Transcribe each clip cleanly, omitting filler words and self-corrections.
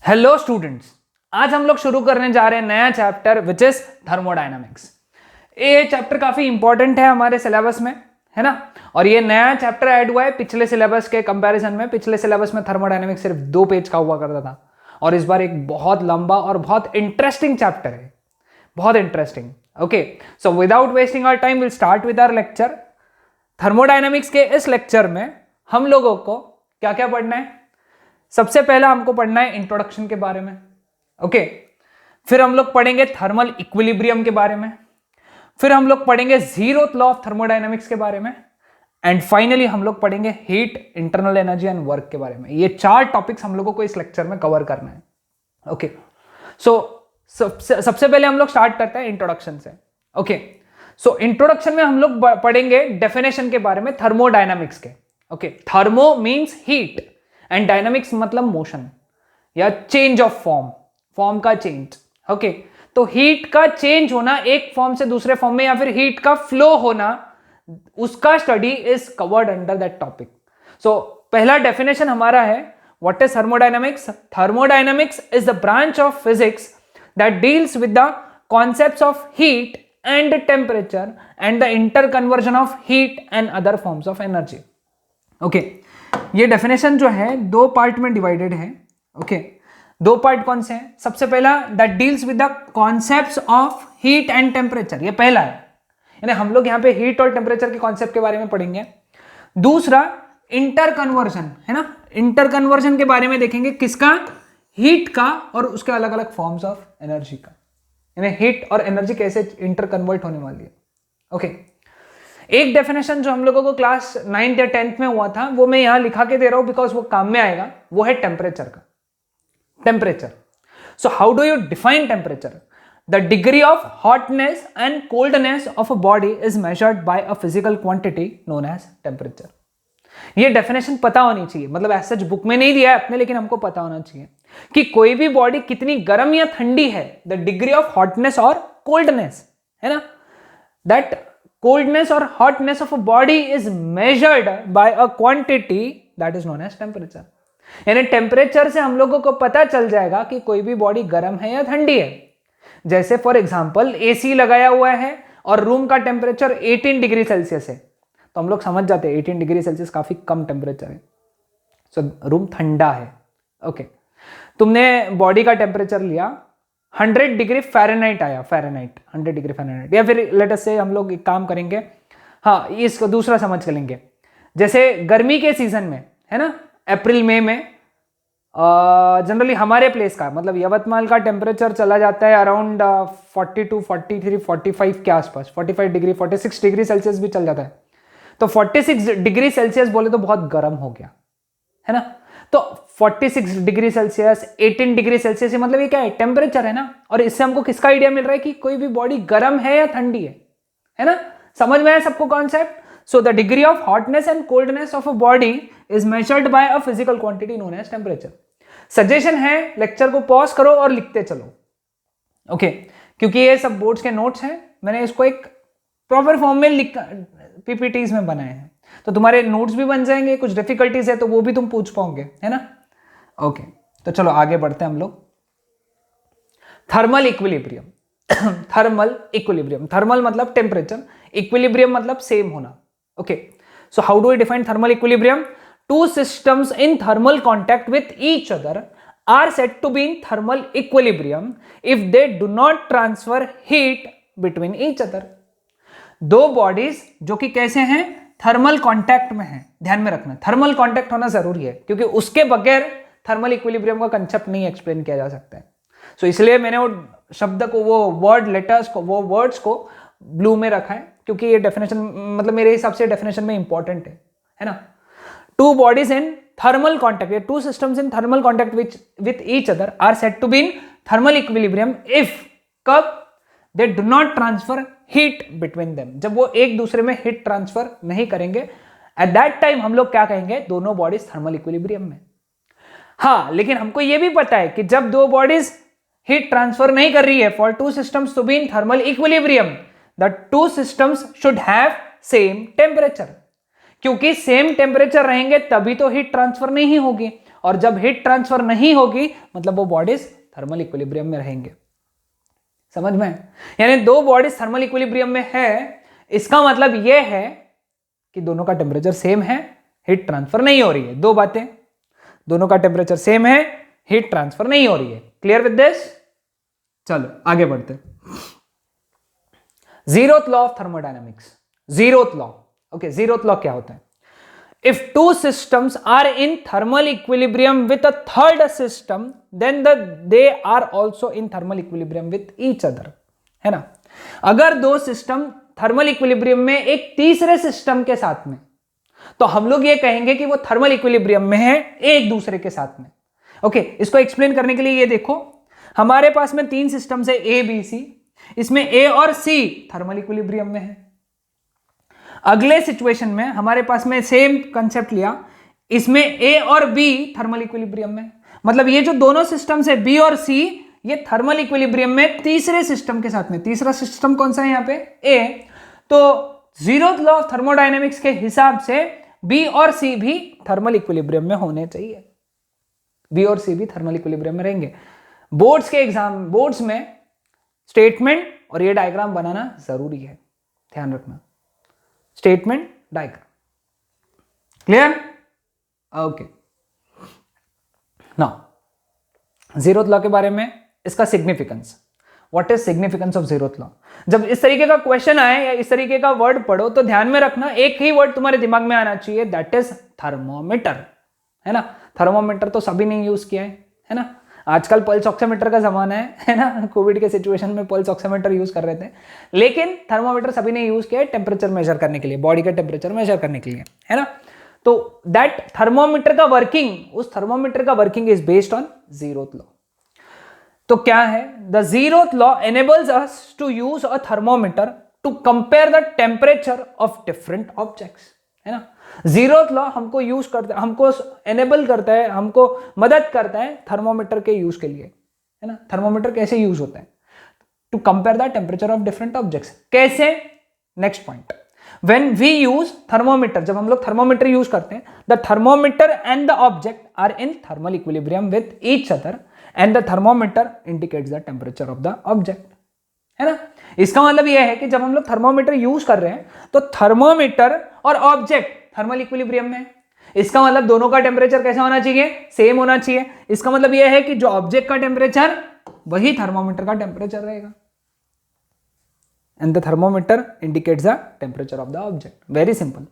Hello students, आज हम लोग शुरू करने जा रहे हैं नया चैप्टर विच इज थर्मोडायनामिक्स। ये चैप्टर काफी इंपॉर्टेंट है हमारे सिलेबस में, है ना। और ये नया चैप्टर ऐड हुआ है पिछले सिलेबस के कंपैरिजन में। पिछले सिलेबस में थर्मोडायनामिक्स सिर्फ 2 पेज का हुआ करता था और इस बार एक बहुत लंबा और बहुत इंटरेस्टिंग चैप्टर है, बहुत interesting. Okay, so without wasting our time will start with our lecture. Thermodynamics के इस लेक्चर में हम लोगों को क्या क्या पढ़ना है? सबसे पहला हमको पढ़ना है इंट्रोडक्शन के बारे में। ओके, फिर हम लोग पढ़ेंगे थर्मल इक्विलिब्रियम के बारे में, फिर हम लोग पढ़ेंगे जीरोथ लॉ ऑफ थर्मोडायनामिक्स के बारे में, एंड फाइनली हम लोग पढ़ेंगे heat, internal energy and work के बारे में। ये 4 टॉपिक्स हम लोगों को इस लेक्चर में कवर करना है। ओके, सो सबसे पहले हम लोग स्टार्ट करते हैं इंट्रोडक्शन से। ओके, सो इंट्रोडक्शन में हम लोग पढ़ेंगे डेफिनेशन के बारे में थर्मोडायनामिक्स के। Okay, thermo means heat and dynamics मतलब मोशन या चेंज ऑफ फॉर्म का चेंज। ओके, तो हीट का चेंज होना एक फॉर्म से दूसरे फॉर्म में या फिर हीट का फ्लो होना, उसका study is covered under that topic. So पहला डेफिनेशन हमारा है, what is thermodynamics? Thermodynamics is the branch of physics that deals with the concepts of heat and temperature and the interconversion of heat and other forms of energy. Okay, ये definition जो है 2 part में divided है। Okay, 2 part कौन से हैं? सबसे पहला that deals with the concepts of heat and temperature, ये पहला है, यानी हम लोग यहां पे हीट और टेम्परेचर के कॉन्सेप्ट के बारे में पढ़ेंगे। दूसरा इंटरकन्वर्जन है ना, इंटरकन्वर्जन के बारे में देखेंगे, किसका? हीट का और उसके अलग अलग फॉर्म्स ऑफ एनर्जी का, यानी हीट और एनर्जी कैसे इंटरकन्वर्ट होने वाली है। ओके, एक डेफिनेशन जो हम लोगों को क्लास 9th या 10th में हुआ था वो मैं यहां लिखा के दे रहा हूं बिकॉज वो काम में आएगा, वो है टेम्परेचर का। Temperature, so how do you define temperature? The degree of hotness and coldness of a body is measured by a physical quantity known as temperature. ये डेफिनेशन पता होनी चाहिए, मतलब ऐसा बुक में नहीं दिया है अपने, लेकिन हमको पता होना चाहिए कि कोई भी बॉडी कितनी गर्म या ठंडी है, द डिग्री ऑफ हॉटनेस और कोल्डनेस, है ना, that coldness or hotness of a body is measured by a quantity that is known as temperature। यानी टेम्परेचर से हम लोगों को पता चल जाएगा कि कोई भी बॉडी गर्म है या ठंडी है। जैसे फॉर एग्जांपल एसी लगाया हुआ है और रूम का टेम्परेचर 18 डिग्री सेल्सियस है, तो हम लोग समझ जाते हैं 18 डिग्री सेल्सियस काफी कम टेम्परेचर है, सो रूम ठंडा है। ओके, तुमने बॉडी का टेम्परेचर लिया, 100 डिग्री फ़ारेनहाइट आया, फ़ारेनहाइट 100 डिग्री फ़ारेनहाइट, या फिर लेट अस से हम लोग एक काम करेंगे, हाँ इसको दूसरा समझ कर लेंगे। जैसे गर्मी के सीजन में, है ना, अप्रैल मई में जनरली हमारे प्लेस का मतलब यवतमाल का टेम्परेचर चला जाता है अराउंड 42, 43, 45 के आसपास, 45 डिग्री, 46 डिग्री सेल्सियस भी चल जाता है। तो 46 डिग्री सेल्सियस बोले तो बहुत गर्म हो गया, है ना। तो 46 डिग्री सेल्सियस, 18 डिग्री सेल्सियस, मतलब ये क्या है? टेम्परेचर है ना। और इससे हमको किसका आइडिया मिल रहा है कि कोई भी बॉडी गर्म है या ठंडी है ना। समझ में आया सबको concept? So the degree of hotness and coldness of a body is measured by a physical quantity known as temperature. Suggestion है, लेक्चर को पॉज करो और लिखते चलो। ओके, क्योंकि ये सब बोर्ड्स के नोट्स हैं, मैंने इसको एक प्रॉपर फॉर्म में लिख पीपीटीज में बनाए हैं, तो तुम्हारे नोट्स भी बन जाएंगे। कुछ डिफिकल्टीज है तो वो भी तुम पूछ पाओगे, है ना। ओके, तो चलो आगे बढ़ते हैं हम लोग। Thermal equilibrium. Thermal equilibrium, thermal मतलब टेम्परेचर, इक्विलिब्रियम मतलब सेम होना। Okay, so how do we define thermal equilibrium? Two systems in thermal contact with each other are said to be in thermal equilibrium if they do not transfer heat between each other. 2 bodies जो कि कैसे हैं? Thermal contact में है। ध्यान में रखना, thermal contact होना जरूरी है, क्योंकि उसके बगैर थर्मल इक्विलिब्रियम का कंसेप्ट नहीं एक्सप्लेन किया जा सकता है। सो इसलिए मैंने वो शब्द को, वो वर्ड लेटर्स को, वो वर्ड्स को ब्लू में रखा है, क्योंकि ये डेफिनेशन मतलब मेरे हिसाब से डेफिनेशन में इंपॉर्टेंट है ना। 2 बॉडीज इन थर्मल कॉन्टैक्ट, ये 2 systems in thermal contact with each other are said to be in thermal equilibrium if, कब? They do not transfer heat between them, जब वो एक दूसरे में हीट ट्रांसफर नहीं करेंगे, एट दैट टाइम हम लोग क्या कहेंगे? दोनों बॉडीज थर्मल इक्विलिब्रियम में। हाँ, लेकिन हमको ये भी पता है कि जब 2 बॉडीज हीट ट्रांसफर नहीं कर रही है, for 2 systems to be in thermal equilibrium the 2 systems should have same temperature, क्योंकि सेम टेम्परेचर रहेंगे तभी तो हीट ट्रांसफर नहीं होगी, और जब हीट ट्रांसफर नहीं होगी मतलब वो बॉडीज थर्मल इक्विलिब्रियम में रहेंगे। समझ में? यानी दो बॉडीज थर्मल इक्विलिब्रियम में है, इसका मतलब यह है कि दोनों का टेम्परेचर सेम है, हीट ट्रांसफर नहीं हो रही है। दो बातें, दोनों का टेम्परेचर सेम है, हीट ट्रांसफर नहीं हो रही है। Clear with this? चलो आगे बढ़ते। Zeroth law of thermodynamics. Zeroth law, okay, zeroth law क्या होता है? If two systems are in thermal equilibrium with a third system, then they are also in thermal equilibrium with each other, है ना? अगर दो सिस्टम थर्मल इक्विलिब्रियम में एक तीसरे सिस्टम के साथ में, तो हम लोग ये कहेंगे कि वो थर्मल इक्विलिब्रियम में है एक दूसरे के साथ में। ओके, इसको एक्सप्लेन करने के लिए ये देखो, हमारे पास में तीन सिस्टम है ए बी सी, इसमें ए और सी थर्मल इक्विलिब्रियम में है। अगले सिचुएशन में हमारे पास में सेम कंसेप्ट लिया, इसमें ए और बी थर्मल इक्विलिब्रियम में, मतलब ये जो दोनों सिस्टम है बी और सी, ये थर्मल इक्विलिब्रियम में तीसरे सिस्टम के साथ में। तीसरा सिस्टम कौन सा है यहाँ पे? ए। तो जीरोथ लॉ ऑफ थर्मोडायनेमिक्स के हिसाब से बी और सी भी थर्मल इक्विलिब्रियम में होने चाहिए, बी और सी भी थर्मल इक्विलिब्रियम में रहेंगे। बोर्ड्स के एग्जाम, बोर्ड्स में स्टेटमेंट और ये डायग्राम बनाना जरूरी है, ध्यान रखना। Statement diagram, clear? Okay, now zeroth law के बारे में, इसका significance. What is significance of zeroth law? जब इस तरीके का क्वेश्चन आए या इस तरीके का वर्ड पढ़ो तो ध्यान में रखना, एक ही वर्ड तुम्हारे दिमाग में आना चाहिए, दैट इज थर्मोमीटर, है ना? थर्मोमीटर तो सभी ने यूज किया है ना? आजकल पल्स ऑक्सीमीटर का जमाना है ना? कोविड के सिचुएशन में पल्स ऑक्सीमीटर यूज कर रहे थे, लेकिन थर्मोमीटर सभी ने यूज किया है टेम्परेचर मेजर करने के लिए, बॉडी का टेम्परेचर मेजर करने के लिए, है ना? तो दैट थर्मोमीटर का वर्किंग, उस थर्मोमीटर का working is based on zeroth law. तो क्या है? The zeroth law enables us to use a thermometer to compare the temperature of different objects, है ना? जीरोथ लॉ हमको यूज करता है, हमको एनेबल करता है, हमको मदद करता है थर्मोमीटर के यूज के लिए, है ना? थर्मोमीटर कैसे यूज होता है? To compare the temperature of different objects. कैसे? Next point, when we use thermometer, जब हम लोग थर्मोमीटर यूज करते हैं, the thermometer and the object are in thermal equilibrium with each other and the thermometer indicates the temperature of the object, है ना? इसका मतलब यह है कि जब हम लोग थर्मोमीटर यूज कर रहे हैं तो थर्मोमीटर और ऑब्जेक्ट थर्मल इक्विलिब्रियम में, इसका मतलब दोनों का टेम्परेचर कैसा होना चाहिए? सेम होना चाहिए। इसका मतलब यह है कि जो ऑब्जेक्ट का टेम्परेचर वही थर्मोमीटर का टेम्परेचर रहेगा, and the thermometer indicates the temperature of the object. Very simple,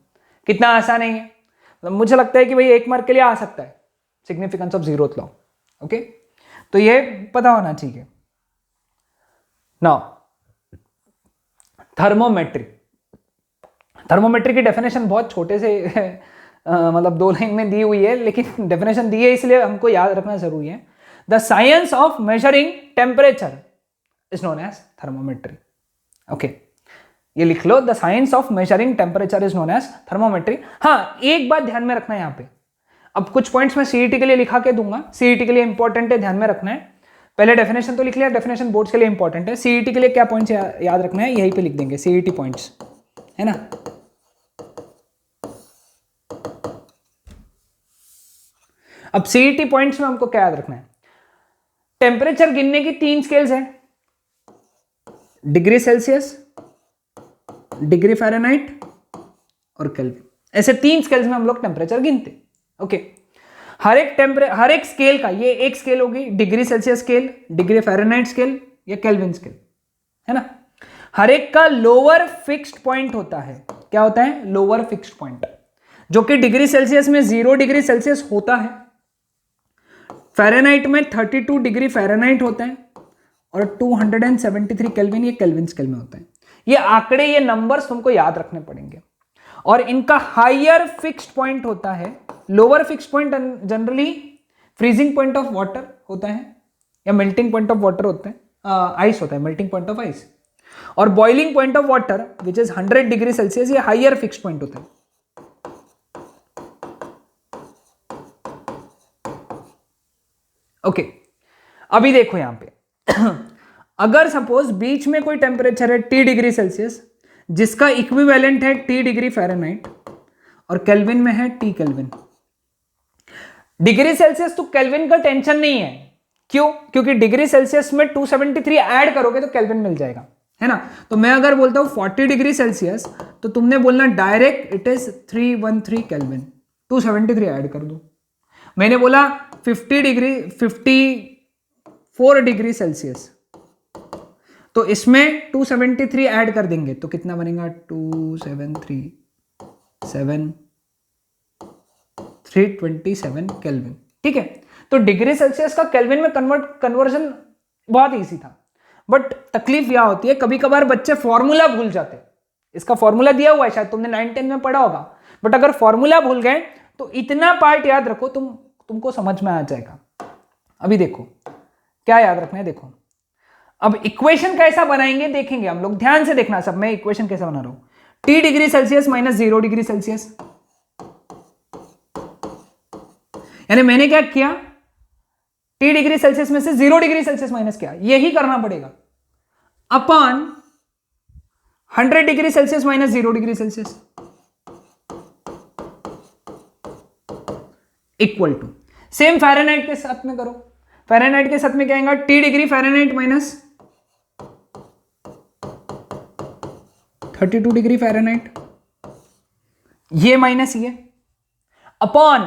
कितना आसान है ये? मुझे लगता है कि भाई 1 मार्क के लिए आ सकता है significance of zeroth law. Okay, तो ये पता होना चाहिए। नाउ थर्मोमेट्री, थर्मोमेट्री की डेफिनेशन बहुत छोटे से मतलब 2 लाइन में दी हुई है, लेकिन डेफिनेशन दी है इसलिए हमको याद रखना जरूरी है। The science of measuring temperature is known as thermometry. Okay, ये लिख लो, the science of measuring temperature is known as thermometry. हाँ, एक बात ध्यान में रखना है यहाँ पे, अब कुछ पॉइंट्स मैं सीईटी के लिए लिखा के दूंगा, सीईटी के लिए इंपॉर्टेंट है, ध्यान में रखना है। पहले डेफिनेशन तो लिख लिया, डेफिनेशन बोर्ड्स के लिए इंपॉर्टेंट है। सीईटी के लिए क्या पॉइंट्स याद रखना है, यहीं पे लिख देंगे सीईटी पॉइंट्स, है ना? अब सीईटी पॉइंट्स में हमको क्या याद रखना है? टेम्परेचर गिनने की 3 स्केल्स हैं, डिग्री सेल्सियस, डिग्री फ़ारेनहाइट और केल्विन। ऐसे 3 स्केल्स में हम लोग टेम्परेचर गिनते। ओके, हर एक स्केल का, ये एक स्केल होगी degree Celsius scale, degree Fahrenheit scale या केल्विन स्केल, है ना? हर एक का लोअर फिक्स्ड पॉइंट होता है। क्या होता है? लोअर फिक्स्ड पॉइंट, जो कि डिग्री सेल्सियस में 0 डिग्री सेल्सियस होता है, फ़ारेनहाइट में 32 डिग्री फ़ारेनहाइट होता है और 273 केल्विन ये केल्विन स्केल में होता है। ये आंकड़े, ये नंबर्स तुमको याद रखने पड़ेंगे। और इनका हायर फिक्स्ड पॉइंट होता है, lower fixed point generally freezing point of water होता है या मेल्टिंग पॉइंट ऑफ वाटर होता है, आइस होता है, मेल्टिंग पॉइंट ऑफ आइस। और boiling point of water which is 100 degree Celsius, ये हायर फिक्स्ड पॉइंट होता है। ओके, अभी देखो यहां पे अगर सपोज बीच में कोई टेम्परेचर है T डिग्री सेल्सियस, जिसका इक्विवेलेंट है T डिग्री फ़ारेनहाइट, और केल्विन में है T केल्विन। डिग्री सेल्सियस तो केल्विन का टेंशन नहीं है, क्यों? क्योंकि डिग्री सेल्सियस में 273 ऐड करोगे तो केल्विन मिल जाएगा, है ना। तो मैं अगर बोलता हूं 40 डिग्री सेल्सियस तो तुमने बोलना direct it is 313 kelvin, 273 add कर दो। मैंने बोला 54 डिग्री सेल्सियस तो इसमें 273 ऐड कर देंगे तो कितना बनेगा? 273 327 केल्विन, ठीक है। तो डिग्री सेल्सियस का केल्विन में कन्वर्जन बहुत इजी था, बट तकलीफ यह होती है कभी कभार बच्चे फॉर्मूला भूल जाते। इसका फॉर्मूला दिया हुआ है, शायद तुमने 9-10 में पढ़ा होगा, बट अगर फॉर्मूला भूल गए तो इतना पार्ट याद रखो, तुमको समझ में आ जाएगा। अभी देखो क्या याद रखना है, देखो अब इक्वेशन कैसा बनाएंगे देखेंगे हम लोग, ध्यान से देखना सब। मैं इक्वेशन कैसा बना रहा हूं, T degree Celsius minus 0 degree Celsius, यानी मैंने क्या किया, T डिग्री सेल्सियस में से 0 डिग्री सेल्सियस माइनस किया, यही करना पड़ेगा, upon 100 degree Celsius minus 0 degree Celsius equal to, same Fahrenheit के साथ में करो। फ़ारेनहाइट के साथ में क्या आएगा? T degree Fahrenheit minus 32 degree Fahrenheit, ये माइनस ये, upon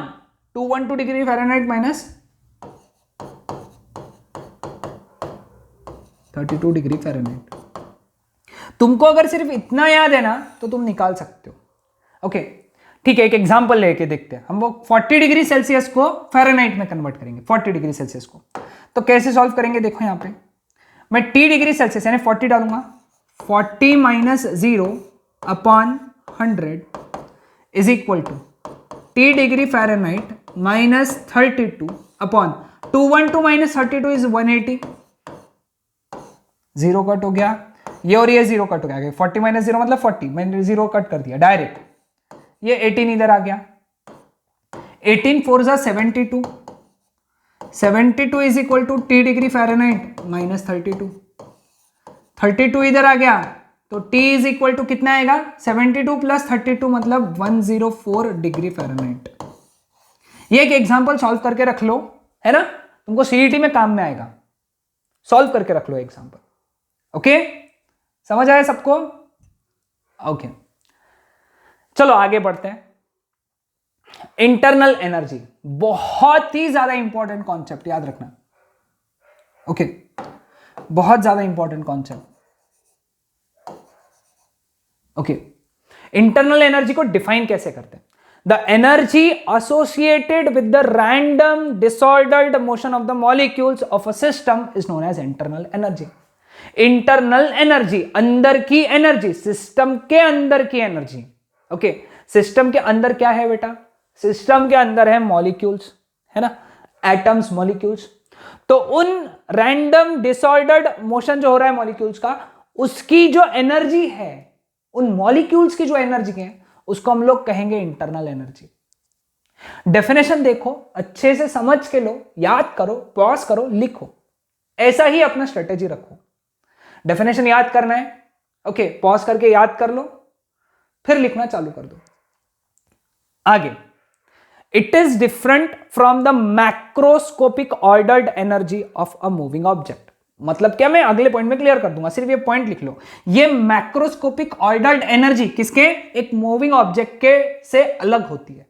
212 degree Fahrenheit minus 32 degree Fahrenheit. तुमको अगर सिर्फ इतना याद है ना तो तुम निकाल सकते हो। ओके ठीक है, एक एग्जांपल लेके देखते हैं हम। वो 40 डिग्री सेल्सियस को फ़ारेनहाइट में कन्वर्ट करेंगे, 40 डिग्री सेल्सियस को। तो कैसे सॉल्व करेंगे देखो, यहां पे मैं T डिग्री सेल्सियस यानी 40 डालूंगा, 40 minus 0 upon 100 is equal to T degree Fahrenheit minus 32 upon 212 minus 32 is 180, zero cut हो गया, ये और ये जीरो कट हो गया, 40 माइनस 0 मतलब 40, मैंने जीरो कट कर दिया डायरेक्ट, ये 18 इधर आ गया, 18 4 जा 72, 72 is equal to T degree Fahrenheit minus 32, 32 इधर आ गया तो T इज इक्वल टू कितना आएगा? 72 प्लस 32 मतलब 104 डिग्री फ़ारेनहाइट। ये एक एग्जांपल सॉल्व करके रख लो, है ना, तुमको सीईटी में काम में आएगा, सॉल्व करके रख लो एग्जांपल। ओके समझ आया सबको? ओके चलो आगे बढ़ते हैं। इंटरनल एनर्जी बहुत ही ज्यादा इंपॉर्टेंट कॉन्सेप्ट, याद रखना। ओके बहुत ज्यादा important concept. Okay internal energy को डिफाइन कैसे करते हैं? The energy associated with the random disordered motion of the molecules of a system is known as internal energy. Internal energy अंदर की एनर्जी, सिस्टम के अंदर की एनर्जी। ओके सिस्टम के अंदर क्या है बेटा? सिस्टम के अंदर है मॉलिक्यूल्स, है ना, एटम्स, मॉलिक्यूल्स। तो उन रैंडम डिसऑर्डर्ड मोशन जो हो रहा है मॉलिक्यूल्स का, उसकी जो एनर्जी है, उन मॉलिक्यूल्स की जो एनर्जी है, उसको हम लोग कहेंगे इंटरनल एनर्जी। डेफिनेशन देखो, अच्छे से समझ के लो, याद करो, पॉज करो, लिखो, ऐसा ही अपना स्ट्रेटेजी रखो। डेफिनेशन याद करना है, ओके पॉज करके याद कर लो, फिर लिखना चालू कर दो। आगे, it is different from the macroscopic ordered energy of a moving object. मतलब क्या, मैं अगले पॉइंट में क्लियर कर दूंगा, सिर्फ ये पॉइंट लिख लो। ये मैक्रोस्कोपिक ऑर्डर्ड एनर्जी किसके? एक मूविंग ऑब्जेक्ट के से अलग होती है।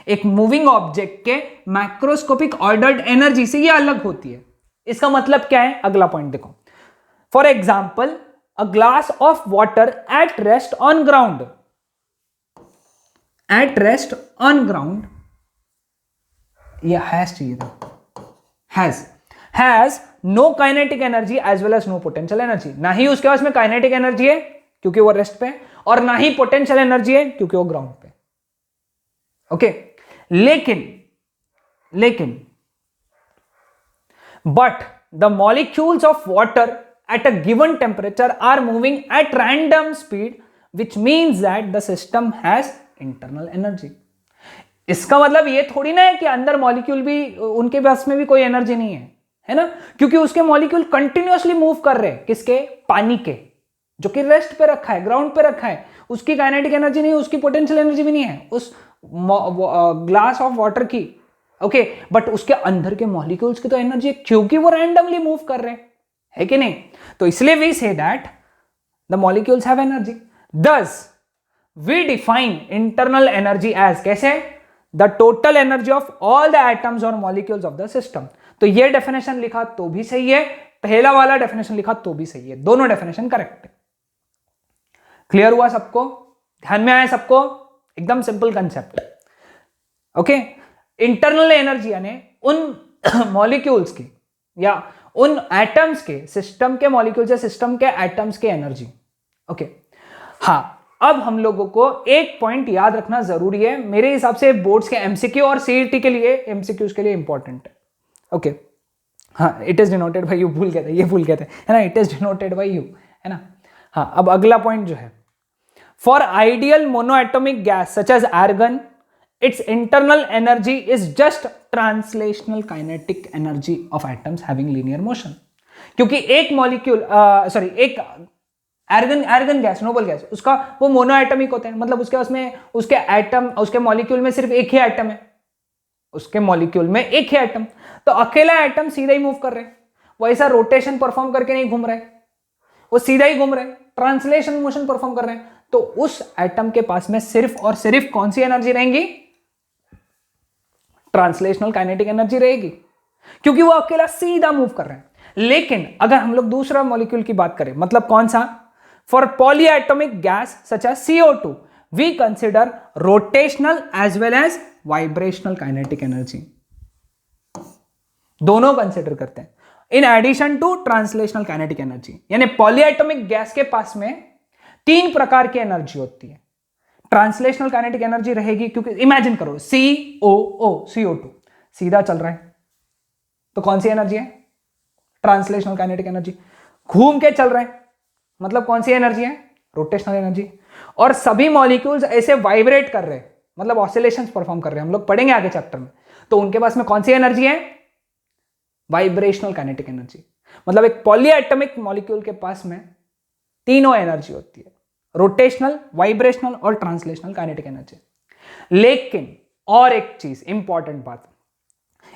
एक मूविंग ऑब्जेक्ट के मैक्रोस्कोपिक ऑर्डर्ड एनर्जी से ये अलग होती है। इसका मतलब क्या है? अगला पॉइंट देखो। For example, a glass of water at rest on ground, at rest on ground, यह हैज चाहिए था, has no kinetic energy as well as no potential energy. ना ही उसके पास में काइनेटिक एनर्जी है क्योंकि वो रेस्ट पे है, और ना ही पोटेंशियल एनर्जी है क्योंकि वो ग्राउंड पे। ओके लेकिन but the molecules of water at a given temperature are moving at random speed, which means that the system has internal energy. इसका मतलब ये थोड़ी ना है कि अंदर मॉलिक्यूल भी, उनके पास में भी कोई एनर्जी नहीं है, है ना, क्योंकि उसके मॉलिक्यूल कंटिन्यूअसली मूव कर रहे हैं। किसके? पानी के, जो कि रेस्ट पे रखा है, ग्राउंड पे रखा है। उसकी काइनेटिक एनर्जी नहीं है, उसकी पोटेंशियल एनर्जी भी नहीं है, उस ग्लास ऑफ वाटर की। ओके, बट उसके अंदर के मॉलिक्यूल्स की तो एनर्जी है क्योंकि वो रैंडमली मूव कर रहे हैं, है कि नहीं? तो इसलिए we say that the molecules have energy. Thus we define internal energy as, कैसे? The total energy of all the atoms और मॉलिक्यूल्स ऑफ द सिस्टम। तो ये डेफिनेशन लिखा तो भी सही है, पहला वाला डेफिनेशन लिखा तो भी सही है, दोनों डेफिनेशन करेक्ट है। क्लियर हुआ सबको? ध्यान में आया सबको? एकदम simple concept. Okay, internal energy यानी उन मॉलिक्यूल्स की या उन एटम्स के, सिस्टम के मॉलिक्यूल्स या सिस्टम के एटम्स के एनर्जी। ओके, हाँ, अब हम लोगों को एक पॉइंट याद रखना जरूरी है, मेरे हिसाब से बोर्ड्स के एमसीक्यू और सीईटी के लिए, एमसीक्यूज के लिए इंपॉर्टेंट है। ओके, हाँ, it is denoted by u, भूल गए थे, ये भूल गए थे, है ना, it is denoted by u, है ना। हाँ, अब अगला पॉइंट जो है, for ideal monoatomic gas such as argon, its internal energy is just translational kinetic energy of atoms having linear motion। क्योंकि एक मॉलिक्यूल एक आर्गन गैस, नोबल गैस, उसका वो मोनोएटॉमिक होते हैं, मतलब उसके एटम, उसके मॉलिक्यूल में सिर्फ एक ही एटम है, उसके मॉलिक्यूल में एक ही एटम, तो अकेला एटम सीधा ही मूव कर रहे हैं, वो ऐसा रोटेशन परफॉर्म करके नहीं घूम रहे, वो सीधा ही घूम रहे हैं, ट्रांसलेशन मोशन परफॉर्म कर रहे हैं। तो उस एटम के पास में सिर्फ और सिर्फ कौन सी एनर्जी रहेगी? ट्रांसलेशनल काइनेटिक एनर्जी रहेगी, क्योंकि वो अकेला सीधा मूव कर रहे हैं। लेकिन अगर हम लोग दूसरा मॉलिक्यूल की बात करें, मतलब कौन सा? For polyatomic gas such as CO2 we consider rotational as well as vibrational kinetic energy, दोनों कंसिडर करते हैं in addition to translational kinetic energy. यानी पॉलीएटॉमिक गैस के पास में 3 प्रकार की एनर्जी होती है। ट्रांसलेशनल काइनेटिक एनर्जी रहेगी, क्योंकि इमेजिन करो CO2 सीधा चल रहा है, तो कौन सी एनर्जी है? Translational kinetic energy. घूम के चल रहा है, मतलब कौन सी एनर्जी है? Rotational energy. और सभी मॉलिक्यूल्स ऐसे वाइब्रेट कर रहे हैं, मतलब ऑसिलेशंस परफॉर्म कर रहे हैं, हम लोग पढ़ेंगे आगे चैप्टर में, तो उनके पास में कौन सी एनर्जी है? Vibrational kinetic energy. मतलब एक पॉलीएटॉमिक मॉलिक्यूल के पास में तीनों एनर्जी होती है, रोटेशनल, वाइब्रेशनल और ट्रांसलेशनल काइनेटिक एनर्जी। लेकिन और एक चीज, इंपॉर्टेंट बात,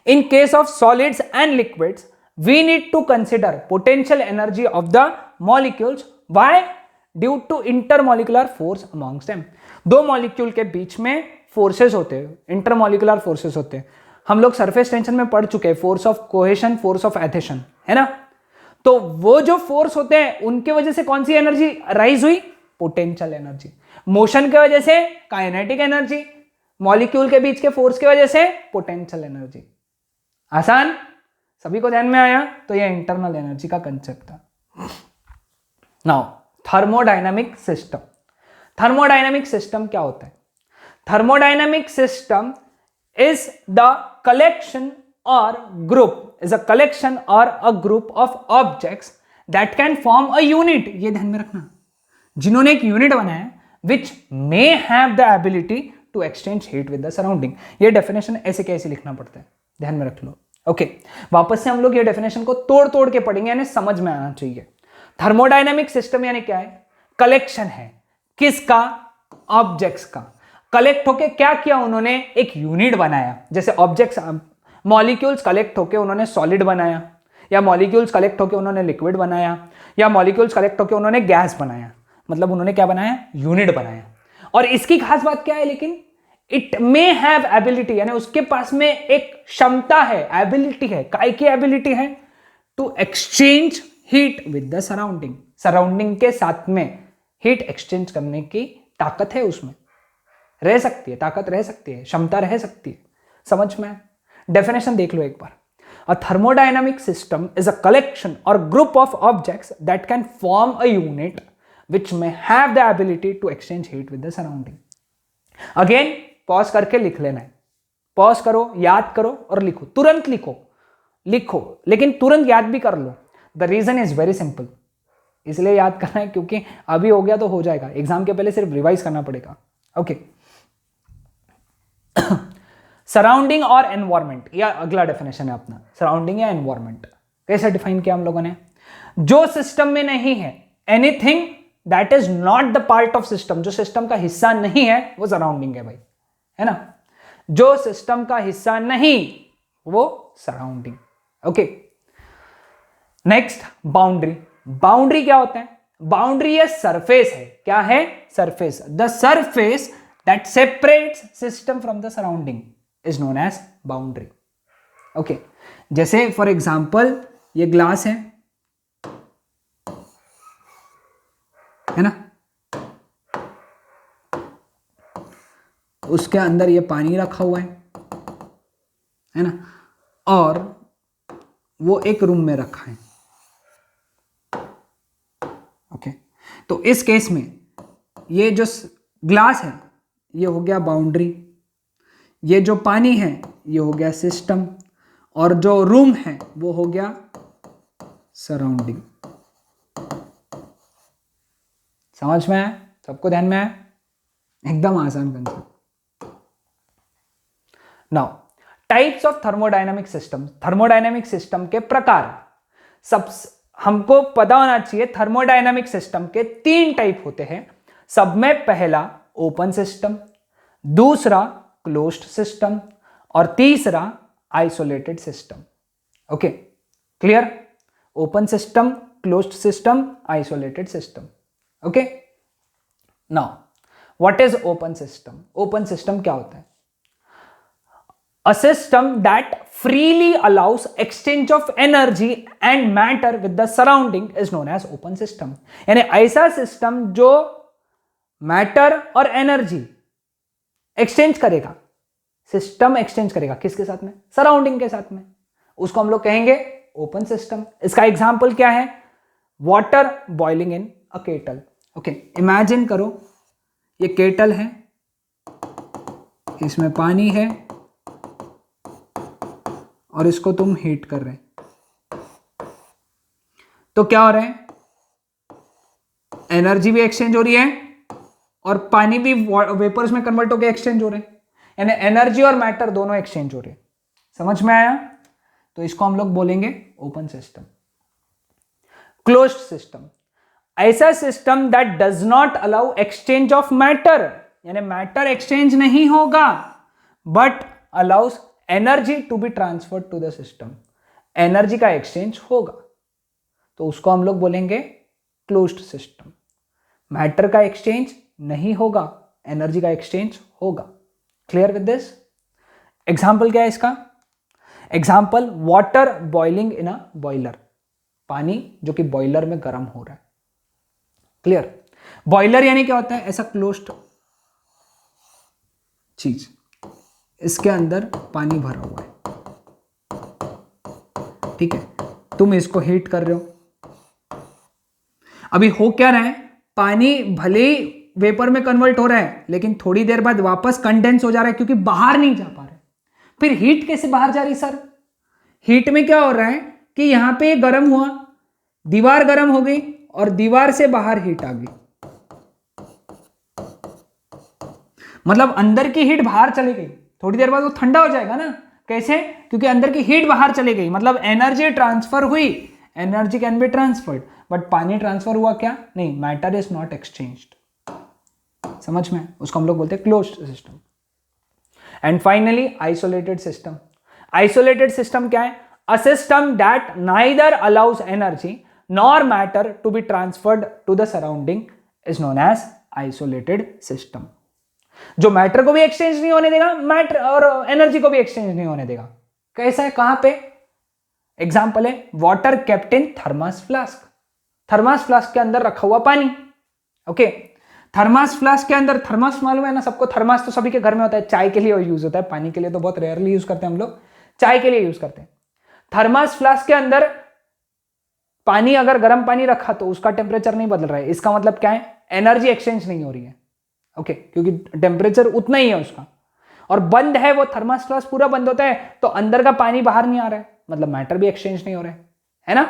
in case of solids and liquids we need to consider potential energy of the molecules. Why? Due to intermolecular force amongst them. दो मॉलिक्यूल के बीच में फोर्सेस होते हैं, इंटरमॉलिक्यूलर फोर्सेस होते हैं। हम लोग सरफेस टेंशन में पढ़ चुके हैं, force of cohesion, force of adhesion, है ना। तो वो जो फोर्स होते हैं उनके वजह से कौन सी एनर्जी राइज हुई? Potential energy. मोशन के वजह से काइनेटिक एनर्जी, मॉलिक्यूल के बीच के फोर्स की वजह से पोटेंशियल एनर्जी। आसान? सभी को ध्यान में आया? तो ये इंटरनल एनर्जी का कंसेप्ट था। Now thermodynamic system. Thermodynamic system क्या होता है? Thermodynamic system is the collection और ग्रुप, इज अ कलेक्शन और a group of objects that can form a unit. ये ध्यान में रखना, जिन्होंने एक यूनिट बनाया, which may have the ability to exchange heat with the surrounding. ये डेफिनेशन ऐसे कैसे लिखना पड़ता है, ध्यान में रख लो। ओके, वापस से हम लोग ये डेफिनेशन को तोड़ तोड़ के पढ़ेंगे, यानी समझ में आना चाहिए। थर्मोडायनामिक सिस्टम यानी क्या है? कलेक्शन है, किसका? ऑब्जेक्ट्स का। कलेक्ट होके क्या किया उन्होंने? एक यूनिट बनाया। जैसे ऑब्जेक्ट्स, मॉलिक्यूल्स कलेक्ट होके उन्होंने सॉलिड बनाया, या मॉलिक्यूल्स कलेक्ट होके उन्होंने लिक्विड बनाया, या मॉलिक्यूल्स कलेक्ट होके उन्होंने गैस बनाया। मतलब उन्होंने क्या बनाया? यूनिट बनाया। और इसकी खास बात क्या है? लेकिन इट मे हैव एबिलिटी, यानी उसके पास में एक क्षमता है, एबिलिटी है। काय की एबिलिटी है? To exchange heat with the surrounding. Surrounding के साथ में हीट एक्सचेंज करने की ताकत है, उसमें रह सकती है, ताकत रह सकती है, क्षमता रह सकती है। समझ में? डेफिनेशन देख लो एक बार। A thermodynamic system is a collection or group of objects that can form a unit which may have the ability to exchange heat with the surrounding. Again, pause करके लिख लेना है। पॉज करो, याद करो और लिखो, तुरंत लिखो, लेकिन तुरंत याद भी कर लो। The reason is very simple, इसलिए याद करना है क्योंकि अभी हो गया तो हो जाएगा, एग्जाम के पहले सिर्फ रिवाइज करना पड़ेगा। ओके, सराउंडिंग और एनवायरमेंट, या अगला डेफिनेशन है अपना, सराउंडिंग या एनवायरमेंट। कैसे डिफाइन किया हम लोगों ने? जो सिस्टम में नहीं है, anything that is not the part of system, जो सिस्टम का हिस्सा नहीं है वो सराउंडिंग है भाई, है ना। जो सिस्टम का हिस्सा नहीं वो surrounding. Okay, next boundary. Boundary क्या होता है? बाउंड्री ये सरफेस है। क्या है? Surface. The surface that separates system from the surrounding is known as boundary. Okay, जैसे फॉर एग्जांपल ये ग्लास है ना, उसके अंदर ये पानी रखा हुआ है ना, और वो एक रूम में रखा है। ओके, तो इस केस में ये जो ग्लास है ये हो गया बाउंड्री, ये जो पानी है ये हो गया सिस्टम, और जो रूम है वो हो गया सराउंडिंग। समझ में आया? सबको ध्यान में आया? एकदम आसान concept. Now types of thermodynamic system. Thermodynamic system के प्रकार। सब हमको पता होना चाहिए थर्मोडायनामिक सिस्टम के 3 टाइप होते हैं। सब में पहला ओपन सिस्टम, दूसरा क्लोज्ड सिस्टम, और तीसरा isolated system. Okay, clear? Open system, closed system, isolated system. Okay, now what is open system? Open system क्या होता है? A system that freely allows exchange of energy and matter with the surrounding is known as open system। यानी ऐसा system जो matter और energy exchange करेगा, system exchange करेगा किसके साथ में? सराउंडिंग के साथ में, उसको हम लोग कहेंगे ओपन सिस्टम। इसका एग्जांपल क्या है? Water boiling in a kettle. Okay, imagine करो ये केटल है, इसमें पानी है और इसको तुम हीट कर रहे हैं, तो क्या हो रहा है? एनर्जी भी एक्सचेंज हो रही है और पानी भी वेपर्स में कन्वर्ट होकर एक्सचेंज हो रहे हैं, यानी एनर्जी और मैटर दोनों एक्सचेंज हो रहे हैं। समझ में आया? तो इसको हम लोग बोलेंगे ओपन सिस्टम। क्लोज्ड सिस्टम, ऐसा system that does not allow exchange of matter, यानी मैटर एक्सचेंज नहीं होगा, but allows energy to be transferred to the system. Energy का एक्सचेंज होगा, तो उसको हम लोग बोलेंगे क्लोज्ड सिस्टम। मैटर का एक्सचेंज नहीं होगा, एनर्जी का एक्सचेंज होगा। Clear with this? एग्जाम्पल क्या है इसका? Example water boiling in a boiler, पानी जो कि बॉइलर में गर्म हो रहा है। क्लियर? बॉइलर यानी क्या होता है? ऐसा क्लोज्ड चीज, इसके अंदर पानी भरा हुआ है, ठीक है, तुम इसको हीट कर रहे हो। अभी हो क्या रहा है? पानी भले ही वेपर में कन्वर्ट हो रहा है, लेकिन थोड़ी देर बाद वापस कंडेंस हो जा रहा है क्योंकि बाहर नहीं जा पा रहा है। फिर हीट कैसे बाहर जा रही सर? हीट में क्या हो रहा है कि यहां पे गर्म हुआ, दीवार गर्म हो गई और दीवार से बाहर हीट आ गई, मतलब अंदर की हीट बाहर चली गई। थोड़ी देर बाद वो ठंडा हो जाएगा ना। कैसे? क्योंकि अंदर की हीट बाहर चली गई, मतलब एनर्जी ट्रांसफर हुई। Energy can be transferred, but पानी ट्रांसफर हुआ क्या? नहीं, मैटर इज नॉट एक्सचेंज्ड। समझ में? उसको हम लोग बोलते हैं closed system. And finally isolated system. Isolated system क्या है? A system that neither allows energy nor matter to be transferred to the surrounding is known as isolated system. जो मैटर को भी एक्सचेंज नहीं होने देगा, मैटर और एनर्जी को भी एक्सचेंज नहीं होने देगा। कैसा है? कहां पे? एग्जाम्पल है water kept in thermos flask. Thermos flask के अंदर रखा हुआ पानी। ओके, थर्मस फ्लास्क के अंदर, थर्मस मालूम है ना सबको? थर्मस तो सभी के घर में होता है, चाय के लिए यूज होता है, पानी के लिए तो बहुत रेयरली यूज करते हैं हम लोग, चाय के लिए यूज करते हैं। थर्मस फ्लास्क के अंदर पानी, अगर गर्म पानी रखा तो उसका टेम्परेचर नहीं बदल रहा है, इसका मतलब क्या है? एनर्जी एक्सचेंज नहीं हो रही है। ओके, क्योंकि टेम्परेचर उतना ही है उसका, और बंद है वो थर्मस फ्लास्क, पूरा बंद होता है तो अंदर का पानी बाहर नहीं आ रहा है, मतलब मैटर भी एक्सचेंज नहीं हो रहा है ना?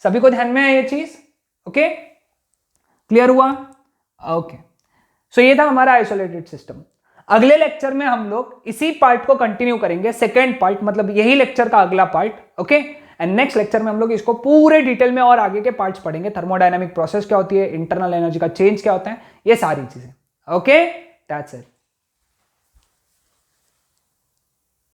सभी को ध्यान में है ये चीज? ओके, क्लियर हुआ? ओके, सो ये था हमारा आइसोलेटेड सिस्टम। अगले लेक्चर में हम लोग इसी पार्ट को कंटिन्यू करेंगे, सेकेंड पार्ट, मतलब यही लेक्चर का अगला part. Okay, and next lecture में हम लोग इसको पूरे डिटेल में और आगे के पार्ट्स पढ़ेंगे। थर्मोडायनामिक प्रोसेस क्या होती है, इंटरनल एनर्जी का चेंज क्या होता है, ये सारी चीजें। Okay, that's it.